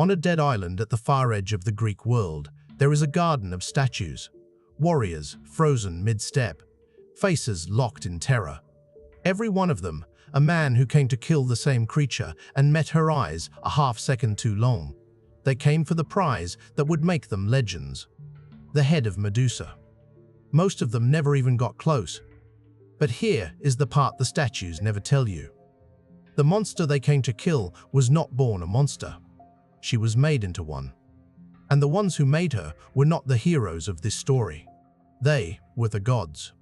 On a dead island at the far edge of the Greek world, there is a garden of statues, warriors frozen mid-step, faces locked in terror. Every one of them, a man who came to kill the same creature and met her eyes a half-second too long. They came for the prize that would make them legends. The head of Medusa. Most of them never even got close. But here is the part the statues never tell you. The monster they came to kill was not born a monster. She was made into one. And the ones who made her were not the heroes of this story. They were the gods.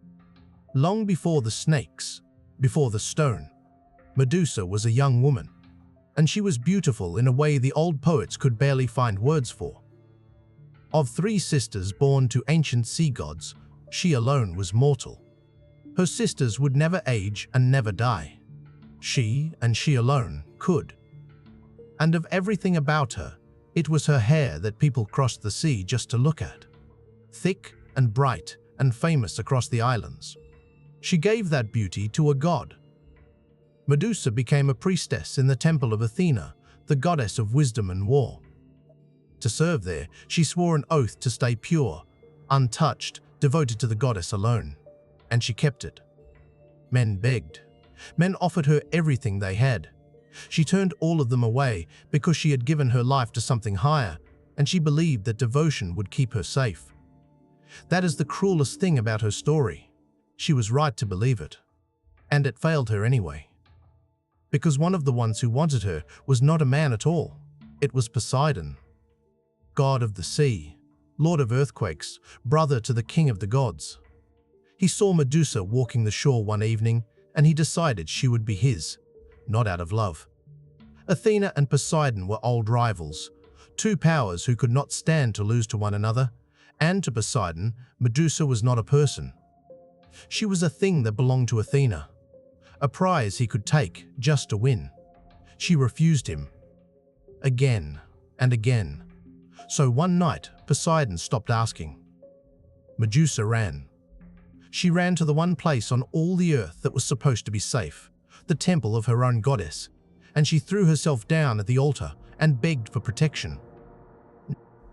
Long before the snakes, before the stone, Medusa was a young woman. And she was beautiful in a way the old poets could barely find words for. Of 3 sisters born to ancient sea gods, she alone was mortal. Her sisters would never age and never die. She, and she alone, could. And of everything about her, it was her hair that people crossed the sea just to look at. Thick and bright and famous across the islands. She gave that beauty to a god. Medusa became a priestess in the temple of Athena, the goddess of wisdom and war. To serve there, she swore an oath to stay pure, untouched, devoted to the goddess alone. And she kept it. Men begged. Men offered her everything they had. She turned all of them away because she had given her life to something higher, and she believed that devotion would keep her safe. That is the cruelest thing about her story. She was right to believe it. And it failed her anyway. Because one of the ones who wanted her was not a man at all. It was Poseidon, god of the sea, lord of earthquakes, brother to the king of the gods. He saw Medusa walking the shore one evening, and he decided she would be his, not out of love. Athena and Poseidon were old rivals, 2 powers who could not stand to lose to one another, and to Poseidon, Medusa was not a person. She was a thing that belonged to Athena, a prize he could take just to win. She refused him. Again and again. So one night, Poseidon stopped asking. Medusa ran. She ran to the one place on all the earth that was supposed to be safe, the temple of her own goddess, and she threw herself down at the altar and begged for protection.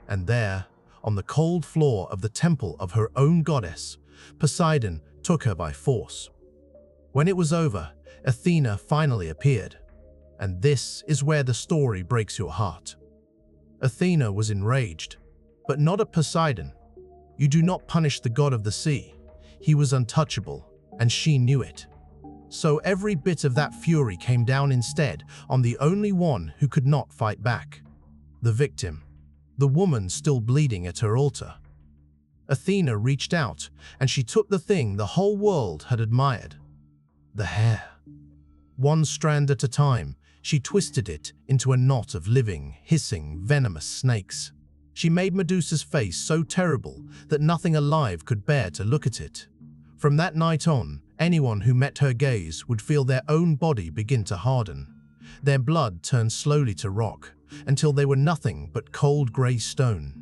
And there, on the cold floor of the temple of her own goddess, Poseidon took her by force. When it was over, Athena finally appeared. And this is where the story breaks your heart. Athena was enraged, but not at Poseidon. You do not punish the god of the sea. He was untouchable, and she knew it. So every bit of that fury came down instead on the only one who could not fight back. The victim, the woman still bleeding at her altar. Athena reached out, and she took the thing the whole world had admired. The hair. One strand at a time, she twisted it into a knot of living, hissing, venomous snakes. She made Medusa's face so terrible that nothing alive could bear to look at it. From that night on, anyone who met her gaze would feel their own body begin to harden. Their blood turned slowly to rock, until they were nothing but cold grey stone.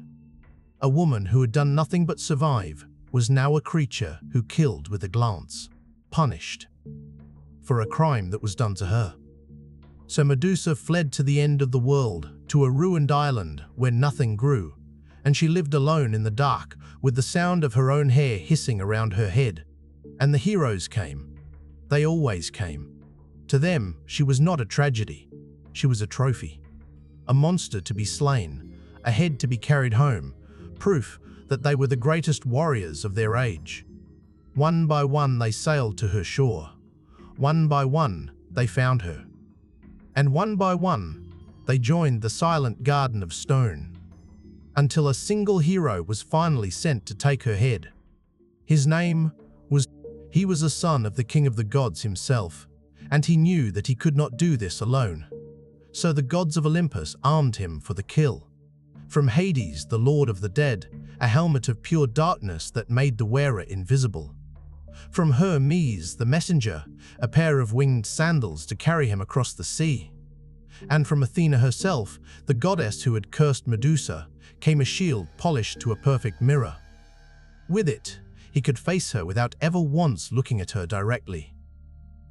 A woman who had done nothing but survive was now a creature who killed with a glance, punished for a crime that was done to her. So Medusa fled to the end of the world, to a ruined island where nothing grew, and she lived alone in the dark with the sound of her own hair hissing around her head. And the heroes came. They always came. To them, she was not a tragedy. She was a trophy. A monster to be slain, a head to be carried home, proof that they were the greatest warriors of their age. One by one they sailed to her shore. One by one they found her. And one by one they joined the silent garden of stone, until a single hero was finally sent to take her head. His name was... He was a son of the king of the gods himself, and he knew that he could not do this alone. So the gods of Olympus armed him for the kill. From Hades, the lord of the dead, a helmet of pure darkness that made the wearer invisible. From Hermes, the messenger, a pair of winged sandals to carry him across the sea. And from Athena herself, the goddess who had cursed Medusa, came a shield polished to a perfect mirror. With it, he could face her without ever once looking at her directly.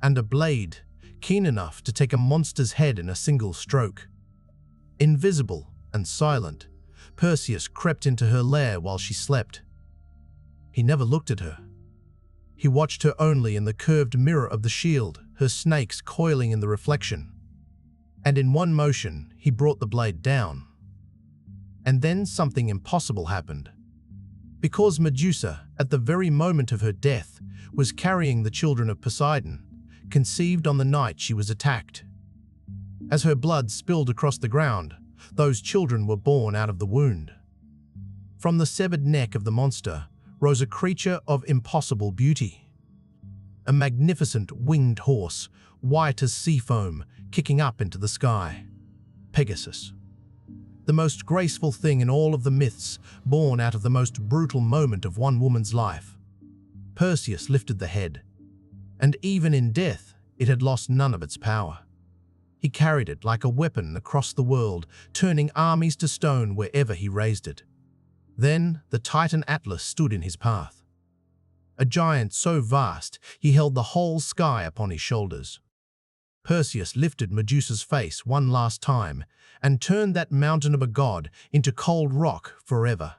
And a blade, keen enough to take a monster's head in a single stroke. Invisible, and silent, Perseus crept into her lair while she slept. He never looked at her. He watched her only in the curved mirror of the shield, her snakes coiling in the reflection. And in one motion, he brought the blade down. And then something impossible happened. Because Medusa, at the very moment of her death, was carrying the children of Poseidon, conceived on the night she was attacked. As her blood spilled across the ground, those children were born out of the wound. From the severed neck of the monster rose a creature of impossible beauty. A magnificent winged horse, white as sea foam, kicking up into the sky. Pegasus. The most graceful thing in all of the myths, born out of the most brutal moment of one woman's life. Perseus lifted the head, and even in death, it had lost none of its power. He carried it like a weapon across the world, turning armies to stone wherever he raised it. Then the Titan Atlas stood in his path. A giant so vast he held the whole sky upon his shoulders. Perseus lifted Medusa's face one last time and turned that mountain of a god into cold rock forever.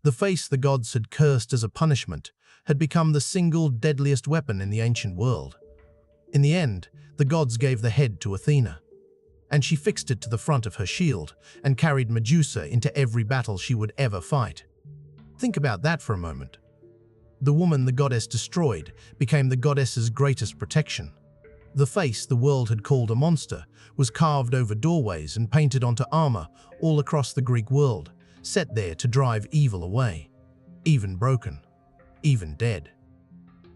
The face the gods had cursed as a punishment had become the single deadliest weapon in the ancient world. In the end, the gods gave the head to Athena, and she fixed it to the front of her shield and carried Medusa into every battle she would ever fight. Think about that for a moment. The woman the goddess destroyed became the goddess's greatest protection. The face the world had called a monster was carved over doorways and painted onto armor all across the Greek world, set there to drive evil away, even broken, even dead.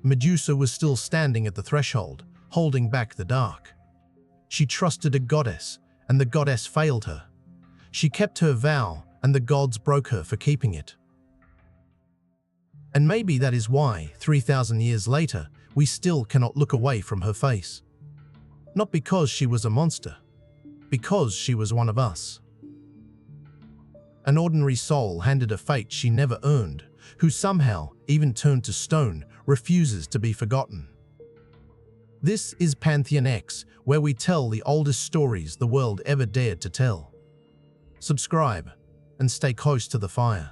Medusa was still standing at the threshold, holding back the dark. She trusted a goddess, and the goddess failed her. She kept her vow, and the gods broke her for keeping it. And maybe that is why, 3,000 years later, we still cannot look away from her face. Not because she was a monster, because she was one of us. An ordinary soul handed a fate she never earned, who somehow, even turned to stone, refuses to be forgotten. This is Pantheon X, where we tell the oldest stories the world ever dared to tell. Subscribe and stay close to the fire.